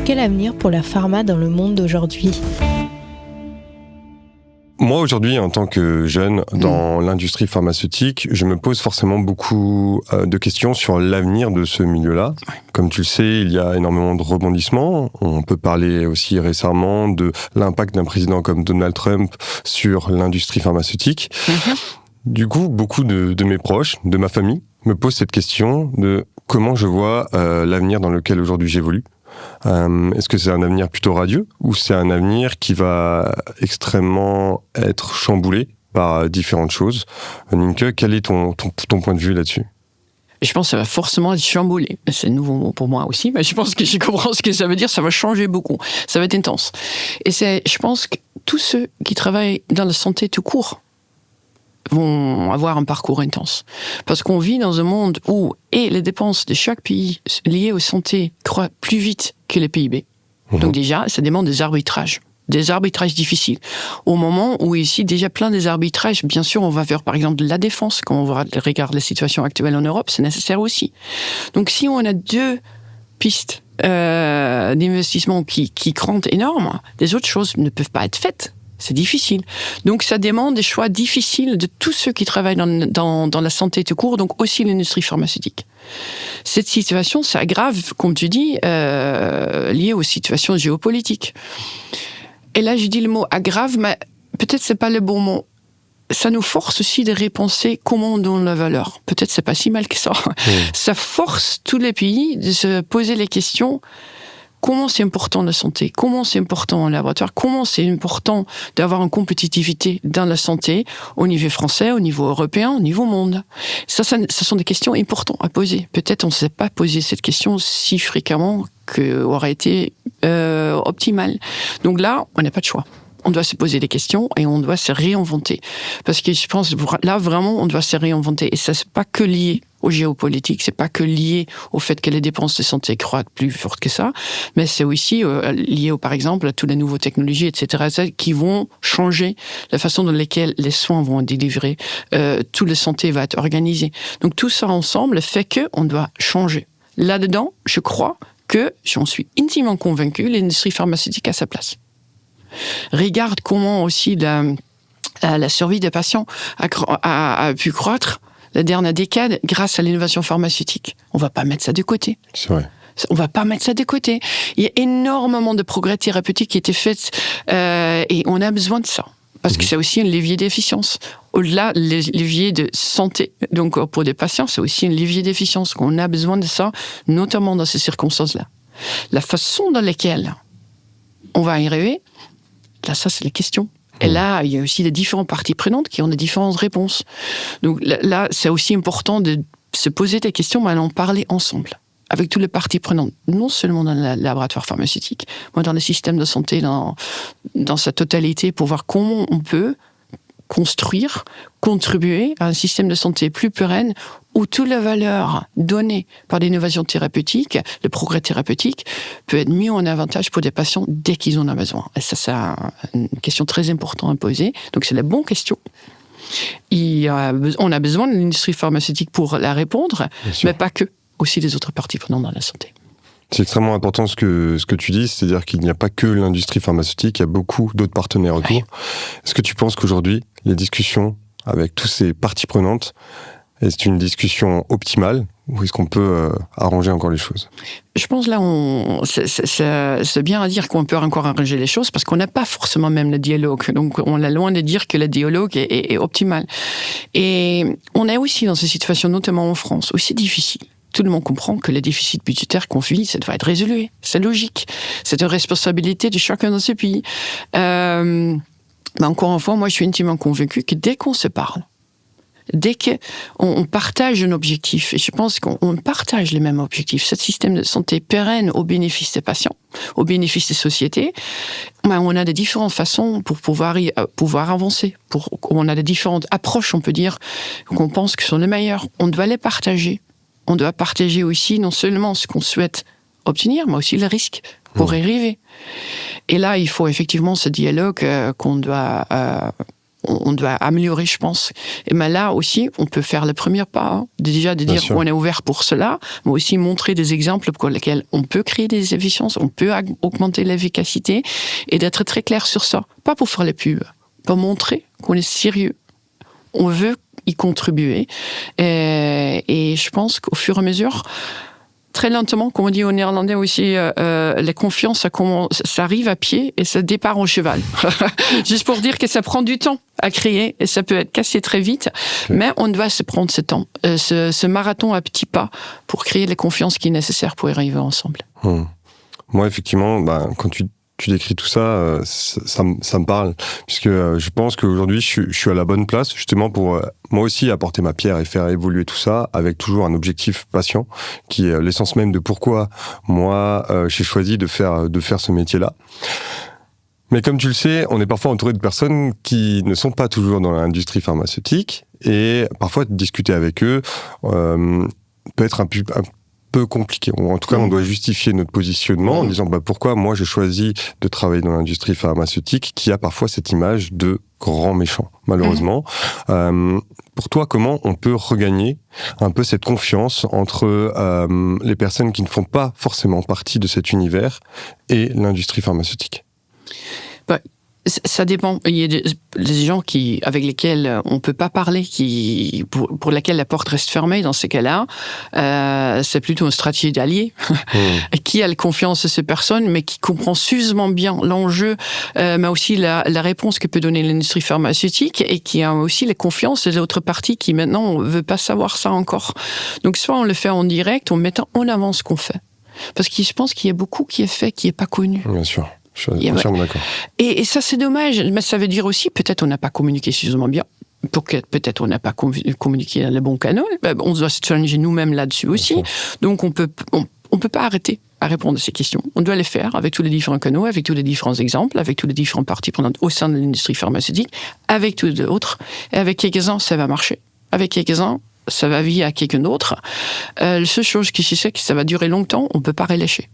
Quel avenir pour la pharma dans le monde d'aujourd'hui ? Moi, aujourd'hui, en tant que jeune dans l'industrie pharmaceutique, je me pose forcément beaucoup de questions sur l'avenir de ce milieu-là. Comme tu le sais, il y a énormément de rebondissements. On peut parler aussi récemment de l'impact d'un président comme Donald Trump sur l'industrie pharmaceutique. Du coup, beaucoup de mes proches, de ma famille, me posent cette question de comment je vois l'avenir dans lequel aujourd'hui j'évolue. Est-ce que c'est un avenir plutôt radieux ou c'est un avenir qui va extrêmement être chamboulé par différentes choses? Nienke, quel est ton point de vue là-dessus? Je pense que ça va forcément être chamboulé. C'est un nouveau mot pour moi aussi, mais je pense que je comprends ce que ça veut dire. Ça va changer beaucoup. Ça va être intense. Et je pense que tous ceux qui travaillent dans la santé tout court vont avoir un parcours intense. Parce qu'on vit dans un monde où les dépenses de chaque pays liées aux santé croient plus vite que les PIB. Donc déjà, ça demande des arbitrages difficiles. Au moment où ici, déjà plein des arbitrages, bien sûr, on va vers, par exemple, de la défense, quand on regarde la situation actuelle en Europe, c'est nécessaire aussi. Donc si on a deux pistes d'investissement qui grandent énormes, les autres choses ne peuvent pas être faites. C'est difficile. Donc, ça demande des choix difficiles de tous ceux qui travaillent dans la santé tout court, donc aussi l'industrie pharmaceutique. Cette situation s'aggrave, comme tu dis, liée aux situations géopolitiques. Et là, je dis le mot aggrave, mais peut-être c'est pas le bon mot. Ça nous force aussi de repenser comment on donne la valeur. Peut-être c'est pas si mal que ça. Ça force tous les pays de se poser les questions. Comment c'est important la santé? Comment c'est important en laboratoire? Comment c'est important d'avoir une compétitivité dans la santé au niveau français, au niveau européen, au niveau monde? Ça, ce sont des questions importantes à poser. Peut-être on ne s'est pas posé cette question si fréquemment qu'aurait été optimal. Donc là, on n'a pas de choix. On doit se poser des questions et on doit se réinventer. Parce que je pense, là, vraiment, on doit se réinventer. Et ça, c'est pas que lié aux géopolitiques, c'est pas que lié au fait que les dépenses de santé croient plus fort que ça, mais c'est aussi lié, par exemple, à toutes les nouvelles technologies, etc., qui vont changer la façon dans laquelle les soins vont être délivrés, toute la santé va être organisée. Donc tout ça ensemble fait qu'on doit changer. Là-dedans, je crois que, j'en suis intimement convaincu, l'industrie pharmaceutique a sa place. Regarde comment aussi la survie des patients a pu croître la dernière décade grâce à l'innovation pharmaceutique. On ne va pas mettre ça de côté. C'est vrai. On ne va pas mettre ça de côté. Il y a énormément de progrès thérapeutiques qui étaient faits et on a besoin de ça. Parce que c'est aussi un levier d'efficience. Au-delà, les leviers de santé, donc pour des patients, c'est aussi un levier d'efficience. On a besoin de ça, notamment dans ces circonstances-là. La façon dans laquelle on va y arriver, là, ça, c'est les questions. Et là, il y a aussi les différentes parties prenantes qui ont des différentes réponses. Donc là, c'est aussi important de se poser des questions, mais d'en parler ensemble, avec toutes les parties prenantes. Non seulement dans le laboratoire pharmaceutique, mais dans le système de santé, dans sa totalité, pour voir comment on peut construire, contribuer à un système de santé plus pérenne où toute la valeur donnée par l'innovation thérapeutique, le progrès thérapeutique, peut être mis en avantage pour des patients dès qu'ils en ont besoin. Et ça, c'est une question très importante à poser. Donc, c'est la bonne question. On a besoin de l'industrie pharmaceutique pour la répondre, mais pas que, aussi les autres parties prenantes dans la santé. C'est extrêmement important ce que tu dis, c'est-à-dire qu'il n'y a pas que l'industrie pharmaceutique, il y a beaucoup d'autres partenaires autour. Oui. Est-ce que tu penses qu'aujourd'hui, les discussions avec toutes ces parties prenantes, est-ce une discussion optimale ou est-ce qu'on peut arranger encore les choses? Je pense là, c'est bien à dire qu'on peut encore arranger les choses parce qu'on n'a pas forcément même le dialogue. Donc on est loin de dire que le dialogue est optimal. Et on est aussi dans ces situations, notamment en France, aussi difficiles. Tout le monde comprend que le déficit budgétaire qu'on vit, ça doit être résolu. C'est logique. C'est une responsabilité de chacun dans ce pays. Mais encore une fois, moi, je suis intimement convaincu que dès qu'on se parle, dès qu'on partage un objectif, et je pense qu'on partage les mêmes objectifs, ce système de santé pérenne au bénéfice des patients, au bénéfice des sociétés, ben on a des différentes façons pour pouvoir avancer. On a des différentes approches, on peut dire, qu'on pense que sont les meilleures. On doit les partager. On doit partager aussi non seulement ce qu'on souhaite obtenir, mais aussi le risque pour y arriver. Et là, il faut effectivement ce dialogue qu'on doit on doit améliorer, je pense. Et mais là aussi, on peut faire le premier pas. Hein. Déjà de dire qu'on est ouvert pour cela, mais aussi montrer des exemples pour lesquels on peut créer des efficiences, on peut augmenter l'efficacité et d'être très clair sur ça. Pas pour faire les pubs, pour montrer qu'on est sérieux. On veut y contribuer. Et je pense qu'au fur et à mesure, très lentement, comme on dit au néerlandais aussi, la confiance, ça arrive à pied et ça départ en cheval. Juste pour dire que ça prend du temps à créer et ça peut être cassé très vite, mais on doit se prendre ce temps, ce marathon à petits pas pour créer la confiance qui est nécessaire pour y arriver ensemble. Moi, effectivement, quand tu décris tout ça, ça me parle, puisque je pense qu'aujourd'hui, je suis à la bonne place, justement, pour moi aussi apporter ma pierre et faire évoluer tout ça, avec toujours un objectif patient, qui est l'essence même de pourquoi moi, j'ai choisi de faire ce métier-là. Mais comme tu le sais, on est parfois entouré de personnes qui ne sont pas toujours dans l'industrie pharmaceutique, et parfois, discuter avec eux peut être un peu compliqué. En tout cas, on doit justifier notre positionnement en disant pourquoi moi j'ai choisi de travailler dans l'industrie pharmaceutique qui a parfois cette image de grand méchant, malheureusement. Pour toi, comment on peut regagner un peu cette confiance entre les personnes qui ne font pas forcément partie de cet univers et l'industrie pharmaceutique ? Ça dépend. Il y a des gens avec lesquels on ne peut pas parler, pour lesquels la porte reste fermée. Dans ces cas-là, c'est plutôt une stratégie d'allié qui a la confiance de ces personnes, mais qui comprend suffisamment bien l'enjeu, mais aussi la réponse que peut donner l'industrie pharmaceutique et qui a aussi la confiance des autres parties qui maintenant ne veulent pas savoir ça encore. Donc soit on le fait en direct, en mettant en avant ce qu'on fait. Parce que je pense qu'il y a beaucoup qui est fait, qui n'est pas connu. Bien sûr. Je suis entièrement d'accord. Et ça, c'est dommage. Mais ça veut dire aussi, peut-être on n'a pas communiqué suffisamment bien. Peut-être on n'a pas communiqué dans les bons canaux. On doit se challenger nous-mêmes là-dessus aussi. Donc, on peut pas arrêter à répondre à ces questions. On doit les faire avec tous les différents canaux, avec tous les différents exemples, avec tous les différents parties prenantes au sein de l'industrie pharmaceutique, avec tous les autres. Et avec quelques-uns, ça va marcher. Avec quelques-uns, ça va via quelqu'un d'autre. La seule chose qui c'est que ça va durer longtemps, on ne peut pas relâcher.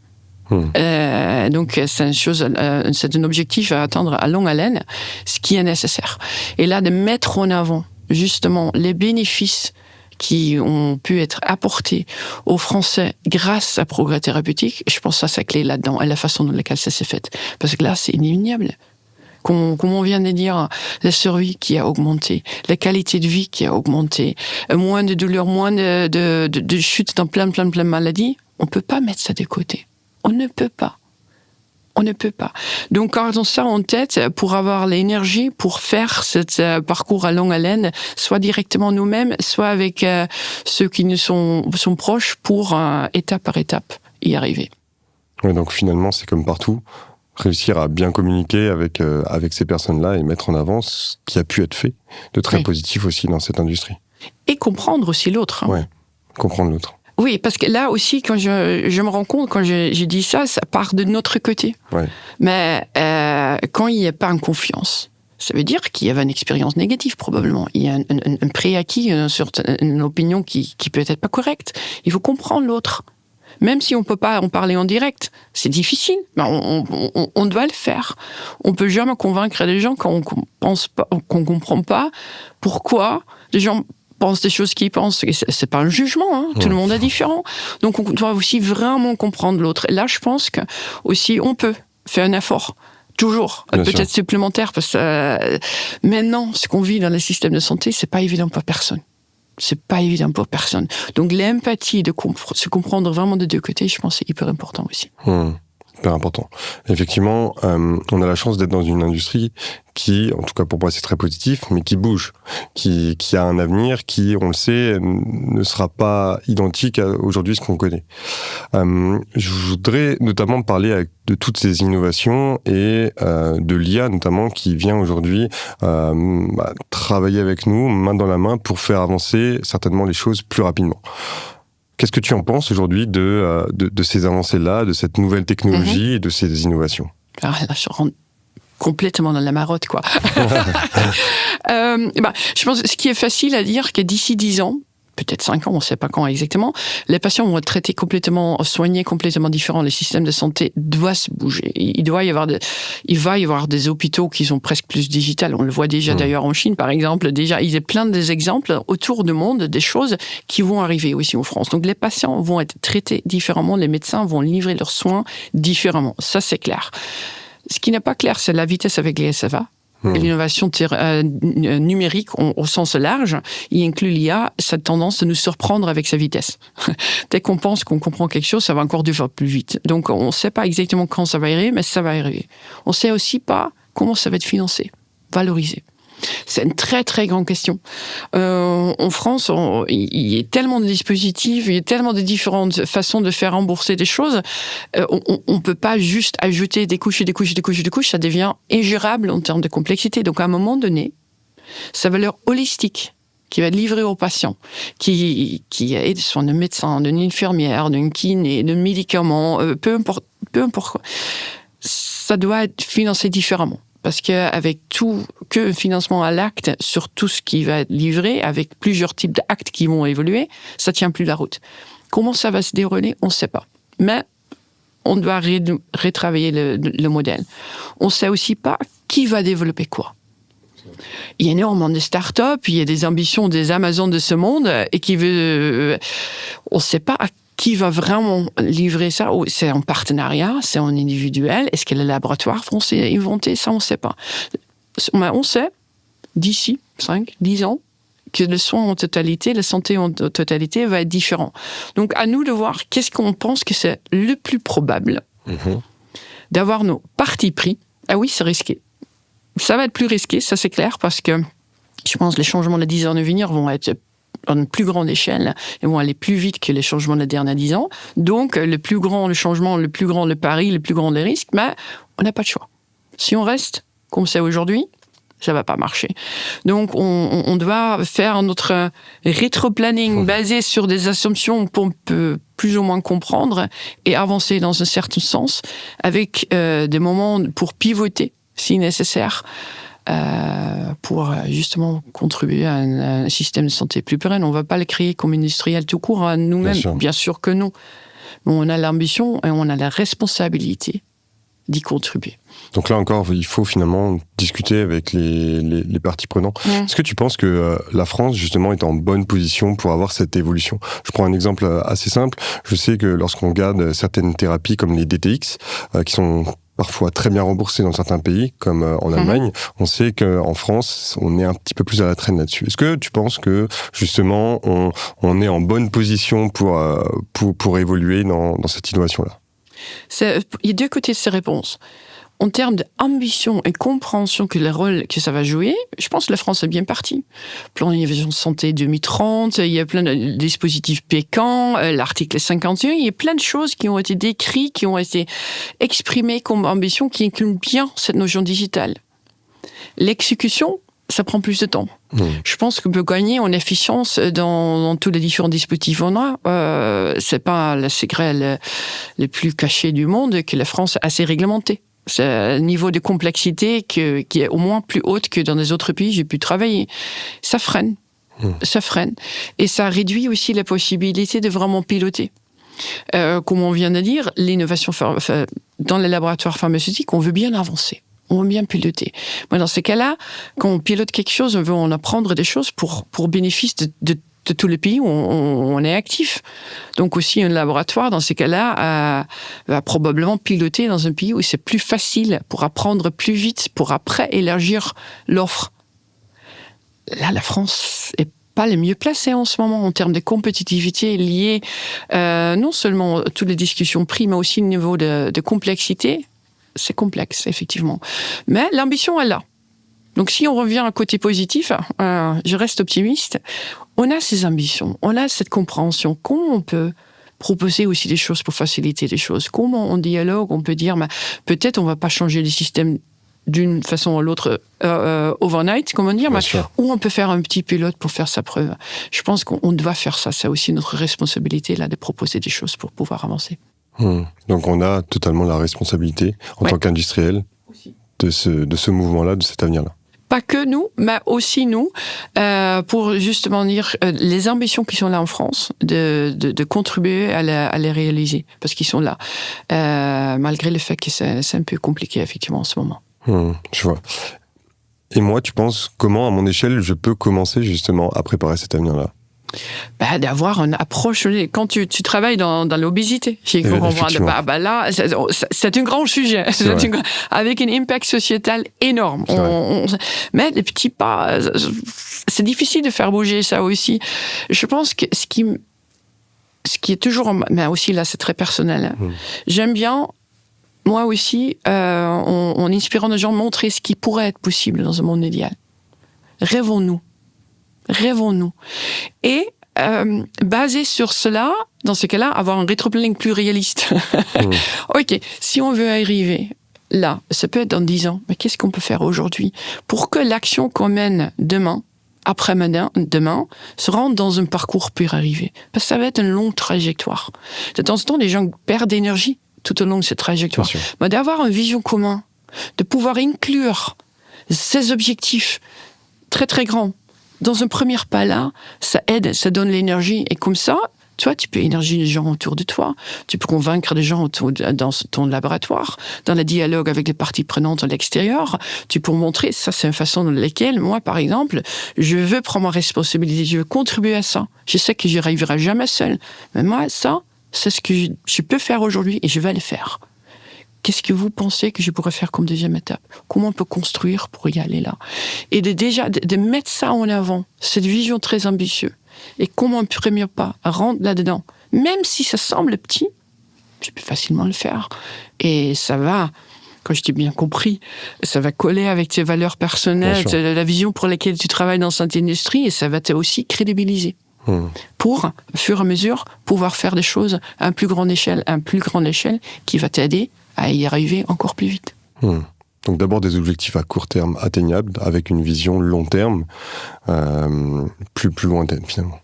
Donc c'est un objectif à atteindre à longue haleine, ce qui est nécessaire. Et là, de mettre en avant justement les bénéfices qui ont pu être apportés aux Français grâce à Progrès Thérapeutique, je pense que ça, c'est clé là-dedans, et la façon dans laquelle ça s'est fait. Parce que là, c'est indéniable. Comme on vient de dire, la survie qui a augmenté, la qualité de vie qui a augmenté, moins de douleurs, moins de chutes dans plein de maladies, on ne peut pas mettre ça de côté. On ne peut pas. On ne peut pas. Donc, gardons ça en tête pour avoir l'énergie pour faire ce parcours à longue haleine, soit directement nous-mêmes, soit avec ceux qui nous sont proches pour, étape par étape, y arriver. Ouais, donc finalement, c'est comme partout, réussir à bien communiquer avec ces personnes-là et mettre en avant ce qui a pu être fait de très positif aussi dans cette industrie. Et comprendre aussi l'autre. Hein. Ouais, comprendre l'autre. Oui, parce que là aussi, quand je me rends compte, quand j'ai dit ça, ça part de notre côté. Ouais. Mais quand il n'y a pas une confiance, ça veut dire qu'il y avait une expérience négative probablement. Il y a un préacquis, une opinion qui peut être pas correcte. Il faut comprendre l'autre. Même si on peut pas en parler en direct, c'est difficile, mais on doit le faire. On peut jamais convaincre les gens quand on pense pas, qu'on comprend pas pourquoi les gens pensent des choses qu'ils pensent. C'est pas un jugement, hein. Tout le monde est différent. Donc, on doit aussi vraiment comprendre l'autre. Et là, je pense que aussi, on peut faire un effort. Toujours. Bien peut-être sûr. Supplémentaire, parce que maintenant, ce qu'on vit dans le système de santé, c'est pas évident pour personne. C'est pas évident pour personne. Donc, l'empathie de se comprendre vraiment de deux côtés, je pense, c'est hyper important aussi. Hyper important. Effectivement, on a la chance d'être dans une industrie qui, en tout cas pour moi c'est très positif, mais qui bouge, qui a un avenir qui, on le sait, ne sera pas identique à aujourd'hui ce qu'on connaît. Je voudrais notamment parler de toutes ces innovations et de l'IA notamment qui vient aujourd'hui travailler avec nous main dans la main pour faire avancer certainement les choses plus rapidement. Qu'est-ce que tu en penses aujourd'hui de ces avancées-là, de cette nouvelle technologie et de ces innovations ? Alors là, je rentre complètement dans la marotte, quoi. Je pense que ce qui est facile à dire, que d'ici 10 ans, peut-être 5 ans, on ne sait pas quand exactement, les patients vont être traités complètement, soignés complètement différents. Le système de santé doit se bouger. Il va y avoir des hôpitaux qui sont presque plus digitales. On le voit déjà d'ailleurs en Chine, par exemple. Déjà, il y a plein d'exemples autour du monde, des choses qui vont arriver aussi en France. Donc, les patients vont être traités différemment. Les médecins vont livrer leurs soins différemment. Ça, c'est clair. Ce qui n'est pas clair, c'est la vitesse avec les SFA. L'innovation numérique au sens large, il inclut l'IA, cette tendance de nous surprendre avec sa vitesse. Dès qu'on pense qu'on comprend quelque chose, ça va encore 2 fois plus vite. Donc on ne sait pas exactement quand ça va arriver, mais ça va arriver. On ne sait aussi pas comment ça va être financé, valorisé. C'est une très très grande question. En France, il y a tellement de dispositifs, il y a tellement de différentes façons de faire rembourser des choses. On ne peut pas juste ajouter des couches et des couches et des couches et des couches. Ça devient ingérable en termes de complexité. Donc à un moment donné, sa valeur holistique qui va être livrée aux patients, qui aide soit d'un médecin, d'une infirmière, d'un kiné, d'un médicament, peu importe quoi, ça doit être financé différemment. Parce qu'avec que financement à l'acte sur tout ce qui va être livré, avec plusieurs types d'actes qui vont évoluer, ça tient plus la route. Comment ça va se dérouler, on ne sait pas. Mais on doit retravailler le modèle. On ne sait aussi pas qui va développer quoi. Il y a énormément de start-up, il y a des ambitions des Amazon de ce monde, et on ne sait pas qui va vraiment livrer ça? C'est en partenariat, c'est en individuel. Est-ce que les laboratoires vont s'inventer? Ça, on ne sait pas. Mais on sait, d'ici 5, 10 ans, que le soin en totalité, la santé en totalité va être différent. Donc, à nous de voir qu'est-ce qu'on pense que c'est le plus probable d'avoir nos partis pris. Ah oui, c'est risqué. Ça va être plus risqué, ça c'est clair, parce que je pense que les changements de 10 ans à venir vont être à une plus grande échelle et vont aller plus vite que les changements des derniers 10 ans. Donc, le plus grand le changement, le plus grand le pari, le plus grand les risques, mais on n'a pas de choix. Si on reste comme c'est aujourd'hui, ça ne va pas marcher. Donc, on doit faire notre rétro-planning basé sur des assumptions qu'on peut plus ou moins comprendre et avancer dans un certain sens avec des moments pour pivoter, si nécessaire, pour justement contribuer à un système de santé plus pérenne. On ne va pas le créer comme industriel tout court à nous-mêmes, bien sûr que non. Mais on a l'ambition et on a la responsabilité d'y contribuer. Donc là encore, il faut finalement discuter avec les parties prenantes. Est-ce que tu penses que la France, justement, est en bonne position pour avoir cette évolution? Je prends un exemple assez simple. Je sais que lorsqu'on regarde certaines thérapies comme les DTX, qui sont parfois très bien remboursés dans certains pays, comme en Allemagne, on sait qu'en France, on est un petit peu plus à la traîne là-dessus. Est-ce que tu penses que, justement, on est en bonne position pour évoluer dans cette innovation-là? Il y a 2 côtés de ces réponses. En termes d'ambition et compréhension que le rôle que ça va jouer, je pense que la France est bien partie. Plan d'innovation santé 2030, il y a plein de dispositifs Pécan, l'article 51, il y a plein de choses qui ont été décrites, qui ont été exprimées comme ambition, qui incluent bien cette notion digitale. L'exécution, ça prend plus de temps. Je pense qu'on peut gagner en efficience dans tous les différents dispositifs qu'on a. C'est pas le secret le plus caché du monde que la France est assez réglementée. C'est un niveau de complexité qui est au moins plus haute que dans les autres pays j'ai pu travailler. Ça freine. Ça freine. Et ça réduit aussi la possibilité de vraiment piloter. Comme on vient de dire, l'innovation dans les laboratoires pharmaceutiques, on veut bien avancer. On veut bien piloter. Moi, dans ces cas-là, quand on pilote quelque chose, on veut en apprendre des choses pour bénéfice de tous les pays où on est actif. Donc aussi, un laboratoire, dans ces cas-là, va probablement piloter dans un pays où c'est plus facile pour apprendre plus vite, pour après élargir l'offre. Là, la France est pas les mieux placés en ce moment en termes de compétitivité liée non seulement à toutes les discussions prix, mais aussi au niveau de complexité. C'est complexe, effectivement. Mais l'ambition est là. Donc, si on revient à un côté positif, je reste optimiste. On a ces ambitions, on a cette compréhension. Comment on peut proposer aussi des choses pour faciliter les choses? Comment on dialogue? On peut dire, peut-être on ne va pas changer les systèmes d'une façon ou l'autre overnight, comment dire, ou on peut faire un petit pilote pour faire sa preuve. Je pense qu'on doit faire ça. C'est aussi notre responsabilité là de proposer des choses pour pouvoir avancer. Donc on a totalement la responsabilité en tant qu'industriel de ce mouvement-là, de cet avenir-là. pas que nous, mais aussi nous, pour justement dire les ambitions qui sont là en France, de contribuer à les réaliser, parce qu'ils sont là, malgré le fait que c'est un peu compliqué effectivement en ce moment. Je vois. Et moi, tu penses comment, à mon échelle, je peux commencer justement à préparer cet avenir-là? D'avoir une approche. Quand tu travailles dans l'obésité, là, c'est un grand sujet, avec un impact sociétal énorme. Mais les petits pas, c'est difficile de faire bouger ça aussi. Je pense que ce qui est toujours, mais aussi là, c'est très personnel. J'aime bien, moi aussi, en inspirant les gens, montrer ce qui pourrait être possible dans un monde idéal. Rêvons-nous. Et basé sur cela, dans ce cas-là, avoir un rétroplanning plus réaliste. Ok, si on veut arriver là, ça peut être dans 10 ans, mais qu'est-ce qu'on peut faire aujourd'hui pour que l'action qu'on mène demain, après-demain, se rende dans un parcours pour y arriver? Parce que ça va être une longue trajectoire. De temps en temps, les gens perdent d'énergie tout au long de cette trajectoire. Mais d'avoir une vision commune, de pouvoir inclure ces objectifs très très grands dans un premier pas là, ça aide, ça donne l'énergie. Et comme ça, tu vois, tu peux énergiser les gens autour de toi, tu peux convaincre des gens dans ton laboratoire, dans le dialogue avec les parties prenantes à l'extérieur. Tu peux montrer, ça c'est une façon dans laquelle, moi par exemple, je veux prendre ma responsabilité, je veux contribuer à ça. Je sais que j'y arriverai jamais seul, mais moi, ça, c'est ce que je peux faire aujourd'hui et je vais le faire. Qu'est-ce que vous pensez que je pourrais faire comme deuxième étape? Comment on peut construire pour y aller là? Et de mettre ça en avant, cette vision très ambitieuse. Et comment un premier pas rentre là-dedans? Même si ça semble petit, je peux facilement le faire. Et ça va, quand je t'ai bien compris, ça va coller avec tes valeurs personnelles, la vision pour laquelle tu travailles dans cette industrie, et ça va aussi crédibiliser. Pour, au fur et à mesure, pouvoir faire des choses à une plus grande échelle, qui va t'aider à y arriver encore plus vite. Donc d'abord des objectifs à court terme atteignables, avec une vision long terme, plus lointaine finalement.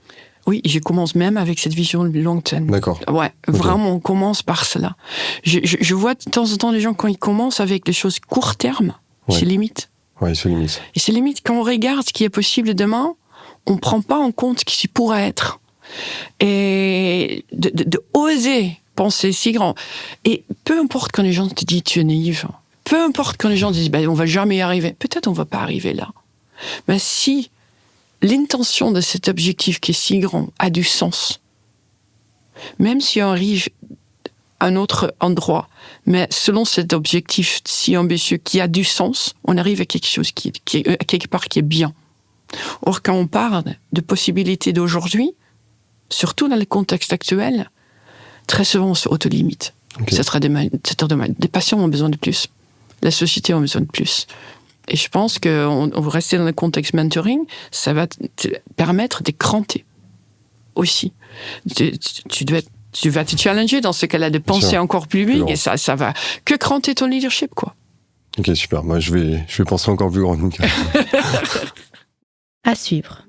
Oui, je commence même avec cette vision long terme. D'accord. Ouais, vraiment, on commence par cela. Je vois de temps en temps les gens, quand ils commencent avec des choses court terme, c'est limite. Ouais, c'est limite. Et c'est limite, quand on regarde ce qui est possible demain, on ne prend pas en compte ce qui pourrait être. Et de oser penser si grand. Et peu importe quand les gens te disent tu es naïf, peu importe quand les gens disent on va jamais y arriver, peut-être on va pas arriver là. Mais si l'intention de cet objectif qui est si grand a du sens, même si on arrive à un autre endroit, mais selon cet objectif si ambitieux qui a du sens, on arrive à quelque chose qui est quelque part qui est bien. Or, quand on parle de possibilités d'aujourd'hui, surtout dans le contexte actuel, très souvent on se auto-limite. Ça sera des patients ont besoin de plus. La société a besoin de plus. Et je pense qu'on va rester dans le contexte mentoring, ça va te permettre de cranter aussi. Tu vas te challenger dans ce cas-là, de penser encore plus big, et ça va que cranter ton leadership, quoi. Ok, super. Moi, je vais penser encore plus grand. À suivre.